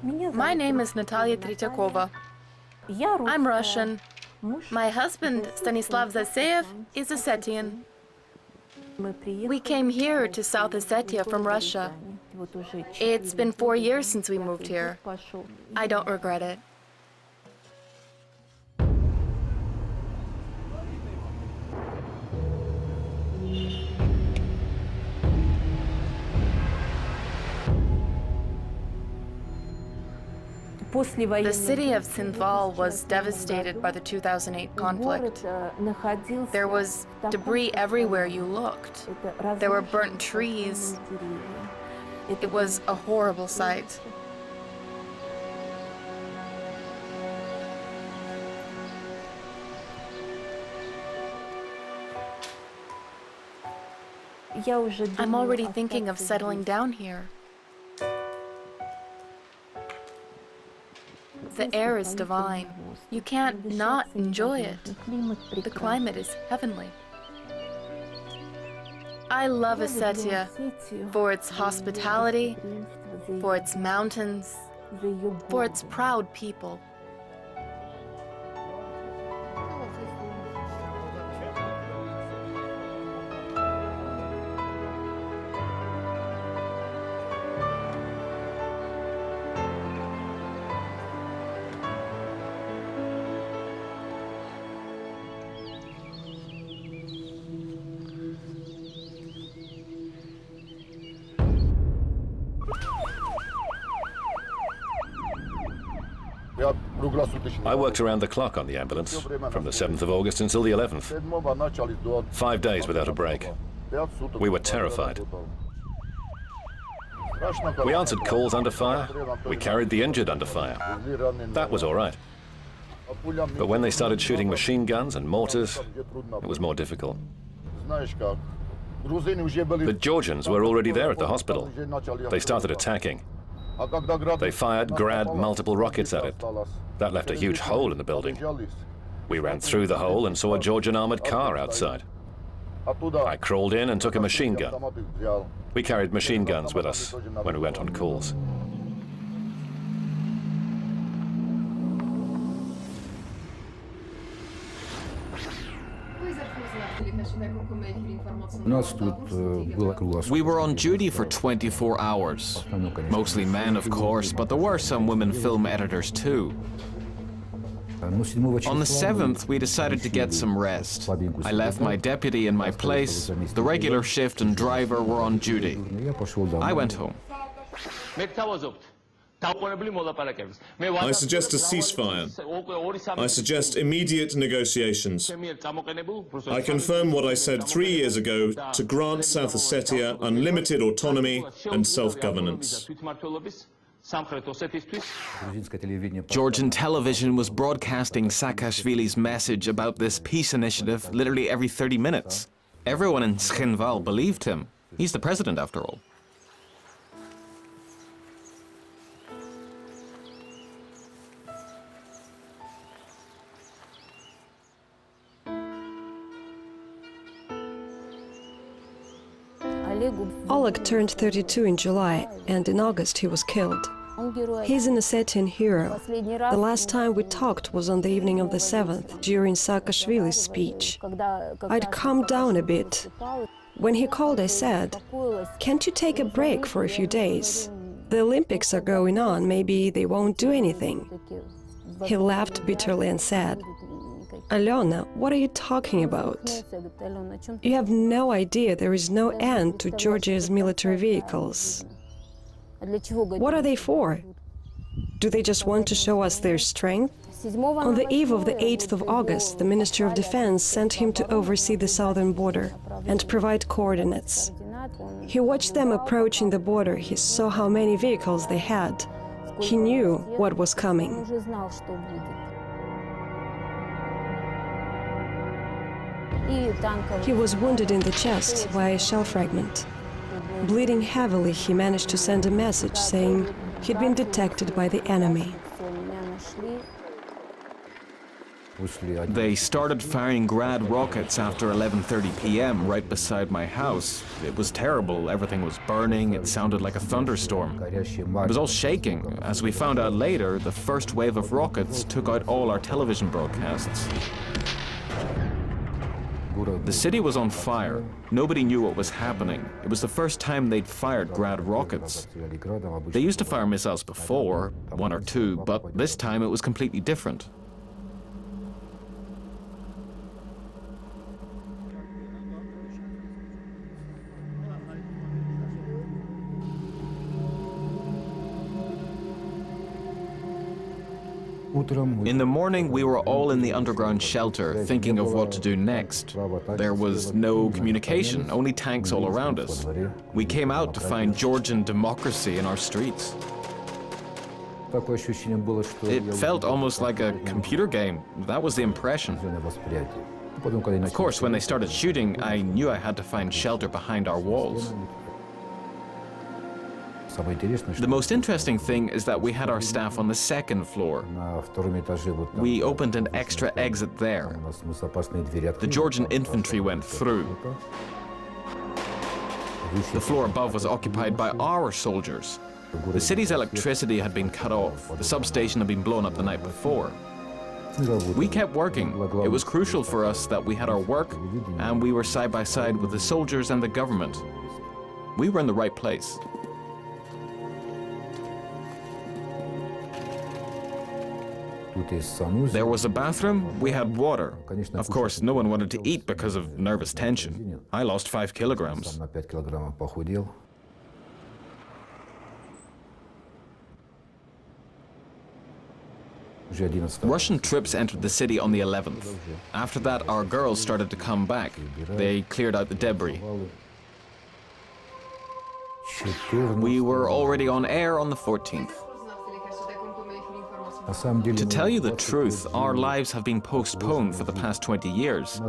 My name is Natalia Tretiakova. I'm Russian. My husband, Stanislav Zaseyev, is Ossetian. We came here to South Ossetia from Russia. It's been 4 years since we moved here. I don't regret it. The city of Tsindval was devastated by the 2008 conflict. There was debris everywhere you looked. There were burnt trees. It was a horrible sight. I'm already thinking of settling down here. The air is divine. You can't not enjoy it. The climate is heavenly. I love Ossetia for its hospitality, for its mountains, for its proud people. I worked around the clock on the ambulance, from the 7th of August until the 11th. 5 days without a break. We were terrified. We answered calls under fire. We carried the injured under fire. That was all right. But when they started shooting machine guns and mortars, it was more difficult. The Georgians were already there at the hospital. They started attacking. They fired Grad multiple rockets at it. That left a huge hole in the building. We ran through the hole and saw a Georgian armored car outside. I crawled in and took a machine gun. We carried machine guns with us when we went on calls. We were on duty for 24 hours. Mostly men, of course, but there were some women film editors too. On the 7th, we decided to get some rest. I left my deputy in my place. The regular shift and driver were on duty. I went home. I suggest a ceasefire. I suggest immediate negotiations. I confirm what I said 3 years ago to grant South Ossetia unlimited autonomy and self-governance. Georgian television was broadcasting Saakashvili's message about this peace initiative literally every 30 minutes. Everyone in Tsindval believed him. He's the president, after all. Alec turned 32 in July, and in August he was killed. He's an Ossetian hero. The last time we talked was on the evening of the 7th, during Saakashvili's speech. I'd calmed down a bit. When he called, I said, "Can't you take a break for a few days? The Olympics are going on, maybe they won't do anything." He laughed bitterly and said, "Alyona, what are you talking about? You have no idea there is no end to Georgia's military vehicles. What are they for? Do they just want to show us their strength?" On the eve of the 8th of August, the Minister of Defense sent him to oversee the southern border and provide coordinates. He watched them approaching the border. He saw how many vehicles they had. He knew what was coming. He was wounded in the chest by a shell fragment. Bleeding heavily, he managed to send a message saying he'd been detected by the enemy. They started firing Grad rockets after 11:30 p.m. right beside my house. It was terrible. Everything was burning. It sounded like a thunderstorm. It was all shaking. As we found out later, the first wave of rockets took out all our television broadcasts. The city was on fire. Nobody knew what was happening. It was the first time they'd fired Grad rockets. They used to fire missiles before, one or two, but this time it was completely different. In the morning, we were all in the underground shelter, thinking of what to do next. There was no communication, only tanks all around us. We came out to find Georgian democracy in our streets. It felt almost like a computer game. That was the impression. Of course, when they started shooting, I knew I had to find shelter behind our walls. The most interesting thing is that we had our staff on the second floor. We opened an extra exit there. The Georgian infantry went through. The floor above was occupied by our soldiers. The city's electricity had been cut off. The substation had been blown up the night before. We kept working. It was crucial for us that we had our work and we were side by side with the soldiers and the government. We were in the right place. There was a bathroom, we had water. Of course, no one wanted to eat because of nervous tension. I lost 5 kilograms. Russian troops entered the city on the 11th. After that, our girls started to come back. They cleared out the debris. We were already on air on the 14th. To tell you the truth, our lives have been postponed for the past 20 years.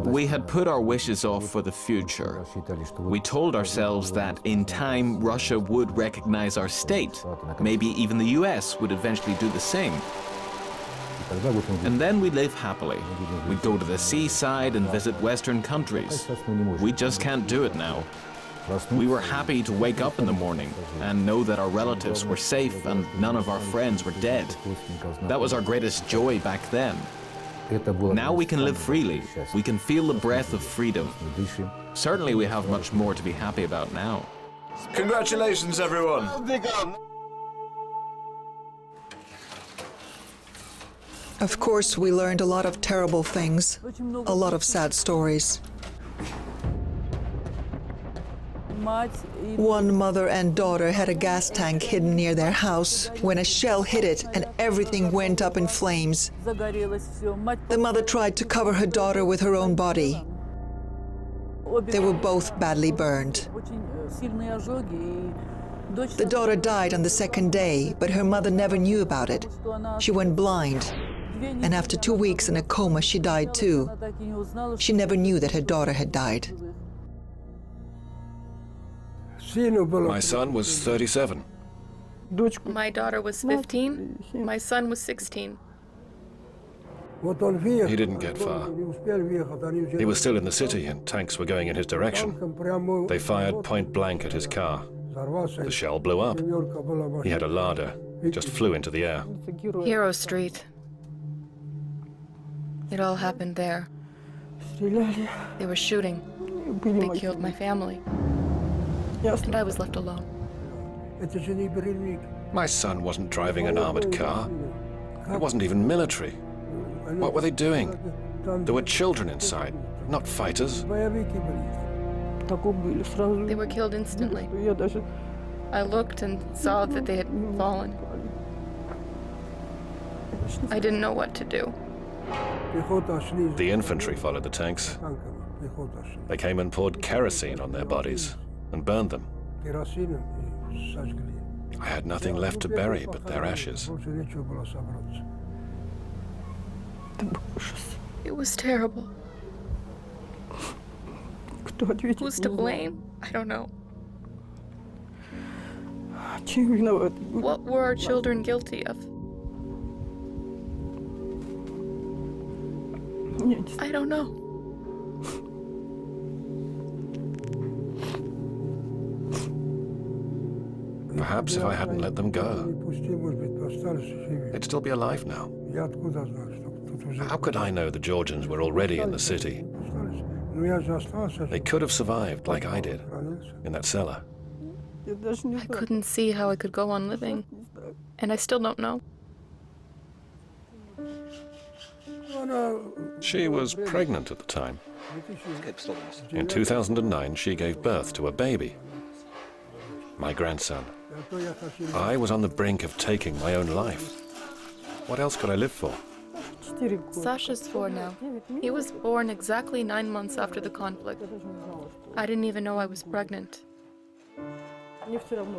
We had put our wishes off for the future. We told ourselves that in time Russia would recognize our state. Maybe even the US would eventually do the same. And then we'd live happily. We'd go to the seaside and visit Western countries. We just can't do it now. We were happy to wake up in the morning and know that our relatives were safe and none of our friends were dead. That was our greatest joy back then. Now we can live freely. We can feel the breath of freedom. Certainly we have much more to be happy about now. Congratulations, everyone! Of course, we learned a lot of terrible things, a lot of sad stories. One mother and daughter had a gas tank hidden near their house when a shell hit it and everything went up in flames. The mother tried to cover her daughter with her own body. They were both badly burned. The daughter died on the second day, but her mother never knew about it. She went blind, and after 2 weeks in a coma, she died too. She never knew that her daughter had died. My son was 37. My daughter was 15. My son was 16. He didn't get far. He was still in the city and tanks were going in his direction. They fired point blank at his car. The shell blew up. He had a Lada. It just flew into the air. Hero Street. It all happened there. They were shooting. They killed my family. And I was left alone. My son wasn't driving an armored car. It wasn't even military. What were they doing? There were children inside, not fighters. They were killed instantly. I looked and saw that they had fallen. I didn't know what to do. The infantry followed the tanks. They came and poured kerosene on their bodies and burned them. I had nothing left to bury but their ashes. It was terrible. Who's to blame? I don't know. What were our children guilty of? I don't know. Perhaps if I hadn't let them go, they'd still be alive now. How could I know the Georgians were already in the city? They could have survived like I did, in that cellar. I couldn't see how I could go on living, and I still don't know. She was pregnant at the time. In 2009, she gave birth to a baby, my grandson. I was on the brink of taking my own life. What else could I live for? Sasha's 4 now. He was born exactly 9 months after the conflict. I didn't even know I was pregnant.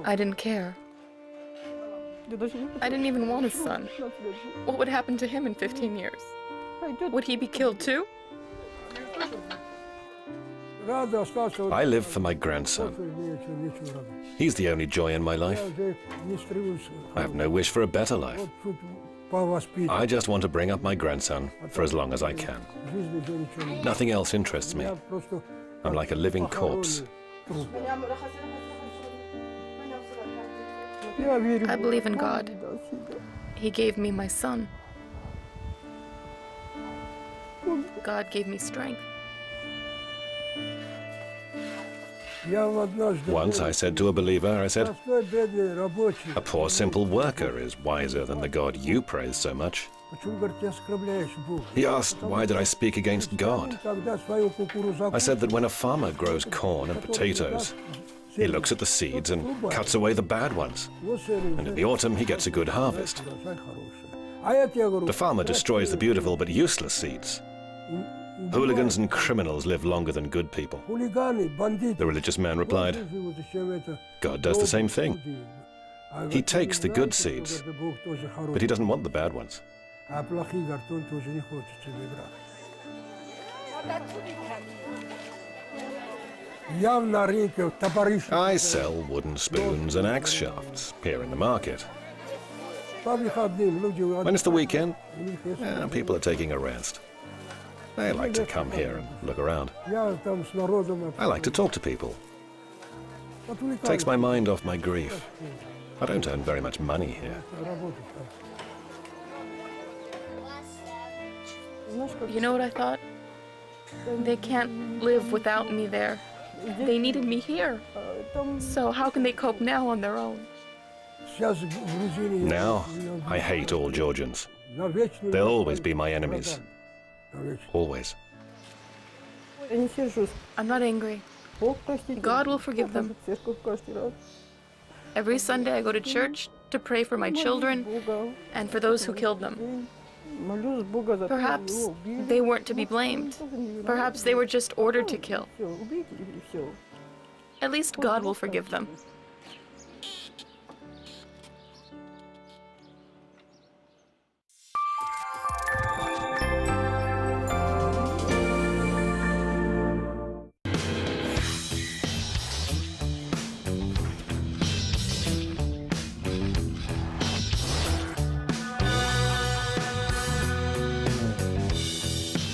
I didn't care. I didn't even want a son. What would happen to him in 15 years? Would he be killed too? I live for my grandson. He's the only joy in my life. I have no wish for a better life. I just want to bring up my grandson for as long as I can. Nothing else interests me. I'm like a living corpse. I believe in God. He gave me my son. God gave me strength. Once I said to a believer, I said, "A poor simple worker is wiser than the God you praise so much." He asked, why did I speak against God? I said that when a farmer grows corn and potatoes, he looks at the seeds and cuts away the bad ones. And in the autumn, he gets a good harvest. The farmer destroys the beautiful but useless seeds. Hooligans and criminals live longer than good people. The religious man replied, God does the same thing. He takes the good seeds, but he doesn't want the bad ones. I sell wooden spoons and axe shafts here in the market. When it's the weekend, people are taking a rest. They like to come here and look around. I like to talk to people. It takes my mind off my grief. I don't earn very much money here. You know what I thought? They can't live without me there. They needed me here. So how can they cope now on their own? Now, I hate all Georgians. They'll always be my enemies. Always. I'm not angry. God will forgive them. Every Sunday I go to church to pray for my children and for those who killed them. Perhaps they weren't to be blamed. Perhaps they were just ordered to kill. At least God will forgive them.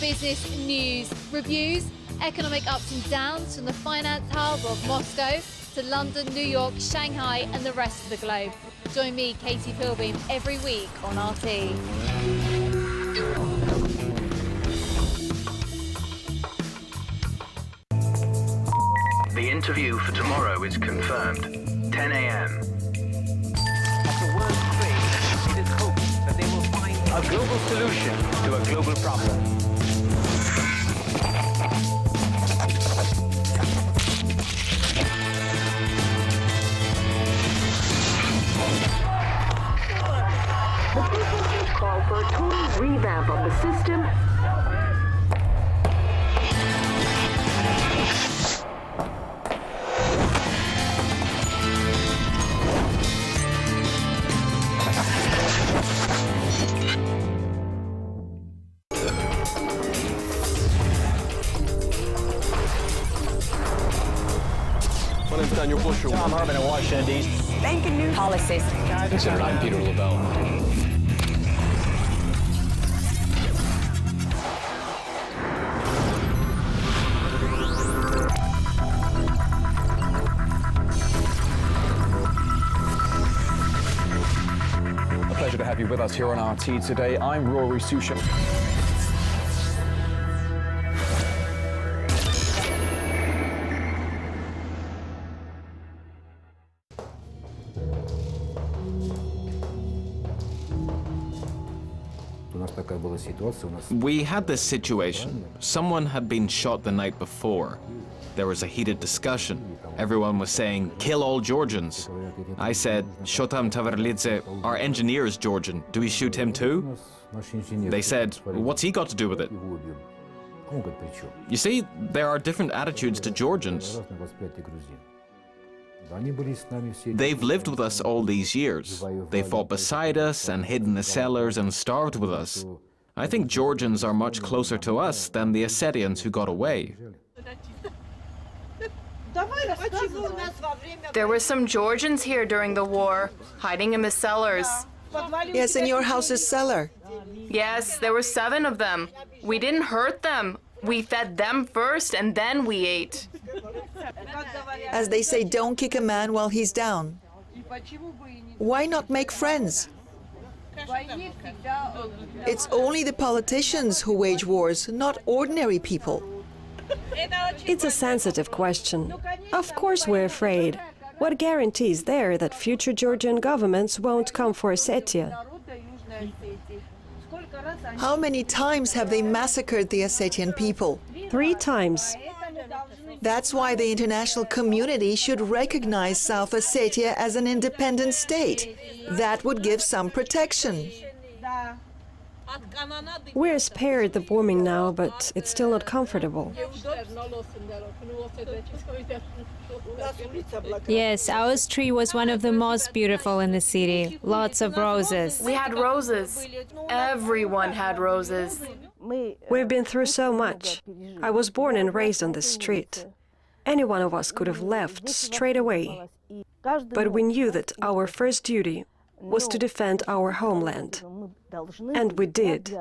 Business news, reviews, economic ups and downs from the finance hub of Moscow to London, New York, Shanghai and the rest of the globe. Join me, Katie Pilbeam, every week on RT. The interview for tomorrow is confirmed, 10 a.m. After world trade, it is hoped that they will find a global solution to a global problem. The businesses call for a total revamp of the system. My name's Daniel Bushell. Tom Urban in Washington, D.C. Banking new policies. Considered I'm Peter Lavelle. to have you with us here on RT today. I'm Rory Stewart. We had this situation. Someone had been shot the night before. There was a heated discussion. Everyone was saying, kill all Georgians. I said, Shotam Tavarlidze, our engineer is Georgian. Do we shoot him too? They said, what's he got to do with it? You see, there are different attitudes to Georgians. They've lived with us all these years. They fought beside us and hid in the cellars and starved with us. I think Georgians are much closer to us than the Ossetians who got away. There were some Georgians here during the war, hiding in the cellars. Yes, in your house's cellar. Yes, there were 7 of them. We didn't hurt them. We fed them first and then we ate. As they say, don't kick a man while he's down. Why not make friends? It's only the politicians who wage wars, not ordinary people. It's a sensitive question. Of course we're afraid. What guarantee is there that future Georgian governments won't come for Ossetia? How many times have they massacred the Ossetian people? 3 times. That's why the international community should recognize South Ossetia as an independent state. That would give some protection. We're spared the bombing now, but it's still not comfortable. Yes, our street was one of the most beautiful in the city. Lots of roses. We had roses. Everyone had roses. We've been through so much. I was born and raised on this street. Any one of us could have left straight away. But we knew that our first duty was to defend our homeland. And we did.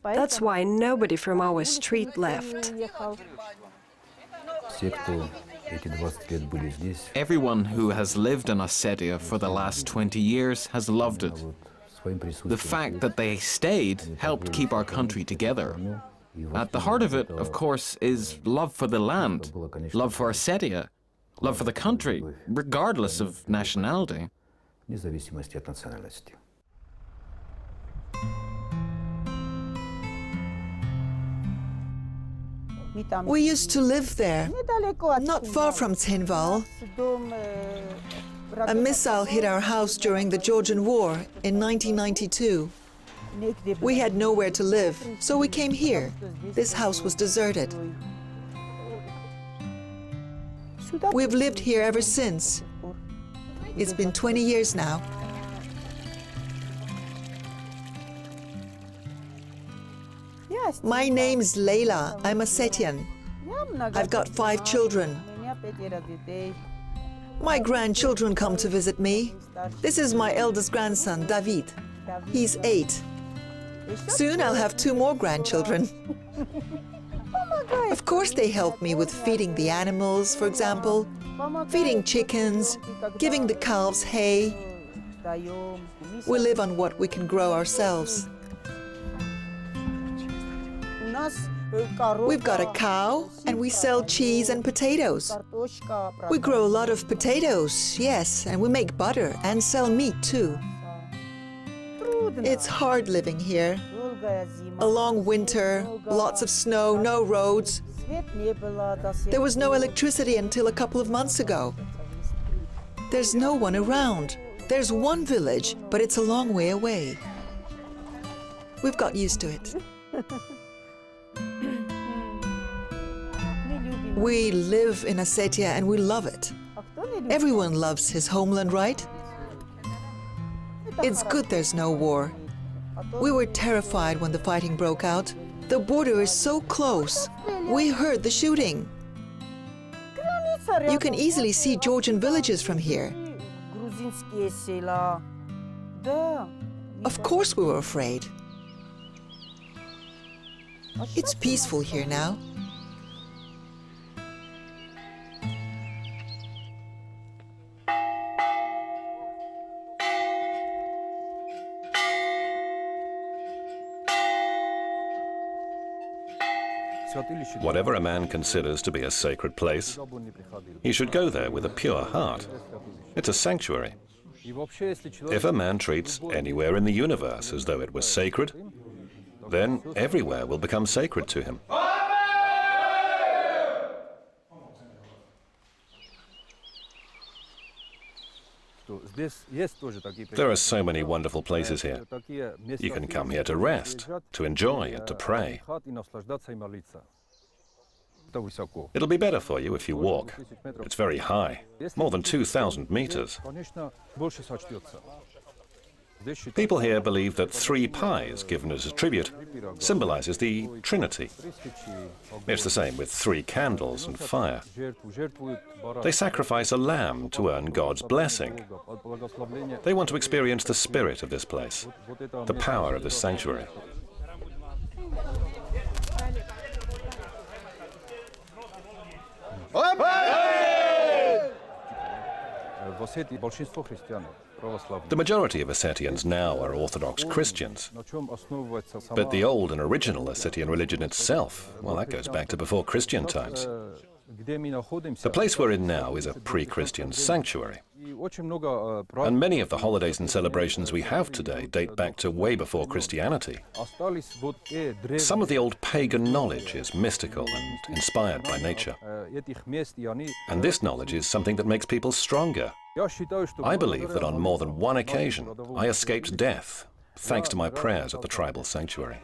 That's why nobody from our street left. Everyone who has lived in Ossetia for the last 20 years has loved it. The fact that they stayed helped keep our country together. At the heart of it, of course, is love for the land, love for Ossetia, love for the country, regardless of nationality. We used to live there, not far from Tsinval. A missile hit our house during the Georgian War in 1992. We had nowhere to live, so we came here. This house was deserted. We've lived here ever since. It's been 20 years now. My name's Layla. I'm Ossetian. I've got 5 children. My grandchildren come to visit me. This is my eldest grandson, David. He's 8. Soon I'll have 2 more grandchildren. Of course they help me with feeding the animals, for example, feeding chickens, giving the calves hay. We live on what we can grow ourselves. We've got a cow, and we sell cheese and potatoes. We grow a lot of potatoes, yes, and we make butter and sell meat too. It's hard living here. A long winter, lots of snow, no roads. There was no electricity until a couple of months ago. There's no one around. There's one village, but it's a long way away. We've got used to it. We live in Ossetia and we love it. Everyone loves his homeland, right? It's good there's no war. We were terrified when the fighting broke out. The border is so close. We heard the shooting. You can easily see Georgian villages from here. Of course we were afraid. It's peaceful here now. Whatever a man considers to be a sacred place, he should go there with a pure heart. It's a sanctuary. If a man treats anywhere in the universe as though it was sacred, then everywhere will become sacred to him. There are so many wonderful places here. You can come here to rest, to enjoy, and to pray. It'll be better for you if you walk. It's very high, more than 2,000 meters. People here believe that 3 pies given as a tribute symbolizes the Trinity. It's the same with 3 candles and fire. They sacrifice a lamb to earn God's blessing. They want to experience the spirit of this place, the power of this sanctuary. The majority of Ossetians now are Orthodox Christians, but the old and original Ossetian religion itself, well, that goes back to before Christian times. The place we're in now is a pre-Christian sanctuary, and many of the holidays and celebrations we have today date back to way before Christianity. Some of the old pagan knowledge is mystical and inspired by nature, and this knowledge is something that makes people stronger. I believe that on more than one occasion I escaped death thanks to my prayers at the tribal sanctuary.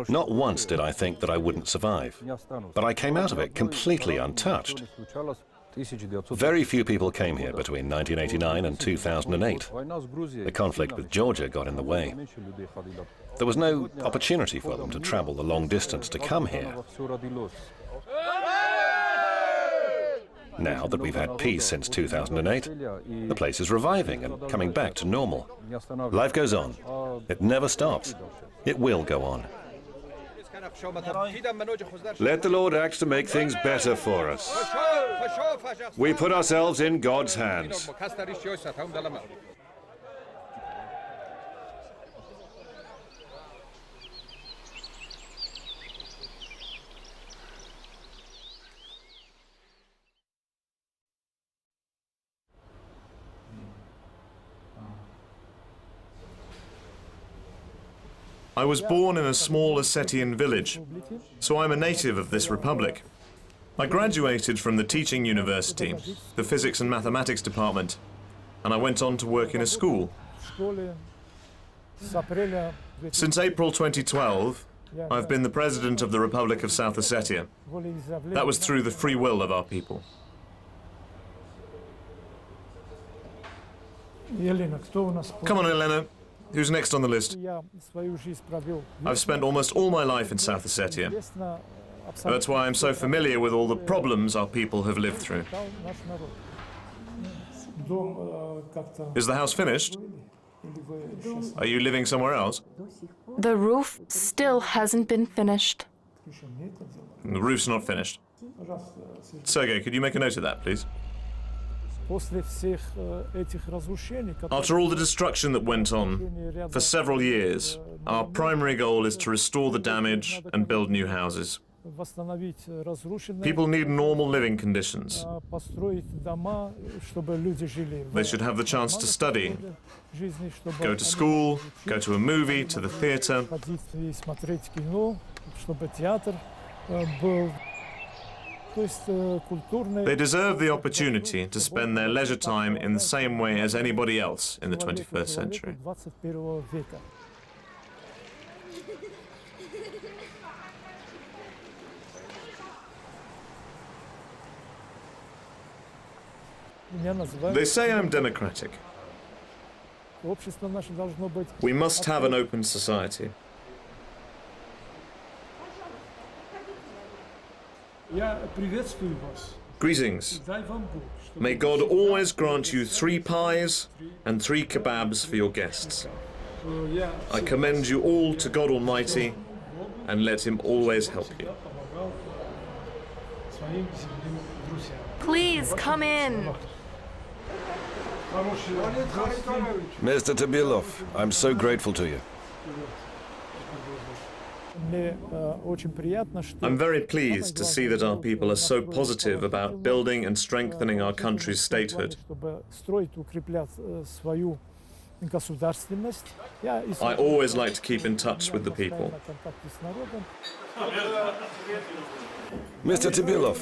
Not once did I think that I wouldn't survive, but I came out of it completely untouched. Very few people came here between 1989 and 2008. The conflict with Georgia got in the way. There was no opportunity for them to travel the long distance to come here. Now that we've had peace since 2008, the place is reviving and coming back to normal. Life goes on. It never stops. It will go on. Let the Lord act to make things better for us. We put ourselves in God's hands. I was born in a small Ossetian village, so I'm a native of this republic. I graduated from the teaching university, the physics and mathematics department, and I went on to work in a school. Since April 2012, I've been the president of the Republic of South Ossetia. That was through the free will of our people. Come on, Elena. Who's next on the list? I've spent almost all my life in South Ossetia. That's why I'm so familiar with all the problems our people have lived through. Is the house finished? Are you living somewhere else? The roof still hasn't been finished. The roof's not finished. Sergey, could you make a note of that, please? After all the destruction that went on for several years, our primary goal is to restore the damage and build new houses. People need normal living conditions. They should have the chance to study, go to school, go to a movie, to the theatre. They deserve the opportunity to spend their leisure time in the same way as anybody else in the 21st century. They say I'm democratic. We must have an open society. Greetings. May God always grant you 3 pies and 3 kebabs for your guests. I commend you all to God Almighty and let Him always help you. Please come in. Mr. Tabilov, I'm so grateful to you. I'm very pleased to see that our people are so positive about building and strengthening our country's statehood. I always like to keep in touch with the people. Mr. Tibilov,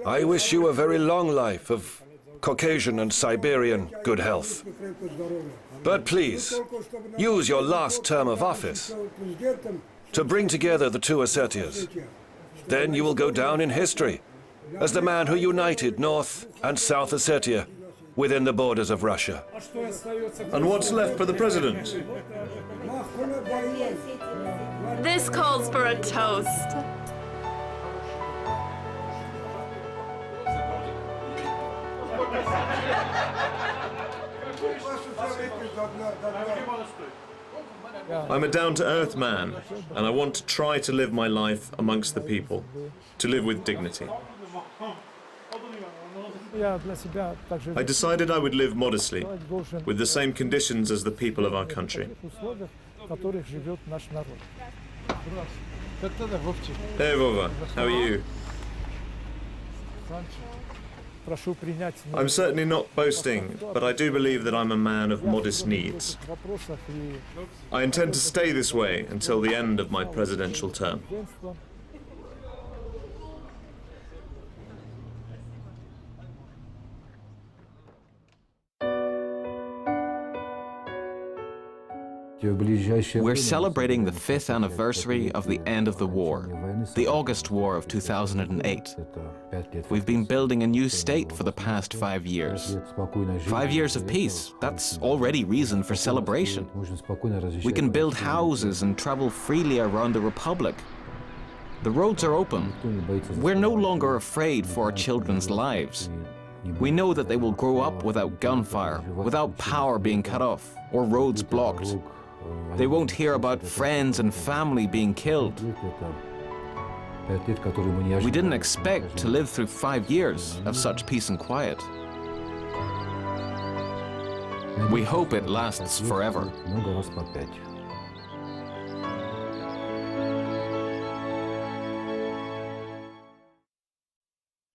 I wish you a very long life of Caucasian and Siberian good health. But please, use your last term of office to bring together the two Ossetias. Then you will go down in history as the man who united North and South Ossetia within the borders of Russia. And what's left for the president? This calls for a toast. I'm a down-to-earth man, and I want to try to live my life amongst the people, to live with dignity. I decided I would live modestly, with the same conditions as the people of our country. Hey Vova, how are you? I'm certainly not boasting, but I do believe that I'm a man of modest needs. I intend to stay this way until the end of my presidential term. We're celebrating the 5th anniversary of the end of the war, the August War of 2008. We've been building a new state for the past 5 years. 5 years of peace, that's already reason for celebration. We can build houses and travel freely around the Republic. The roads are open. We're no longer afraid for our children's lives. We know that they will grow up without gunfire, without power being cut off, or roads blocked. They won't hear about friends and family being killed. We didn't expect to live through 5 years of such peace and quiet. We hope it lasts forever.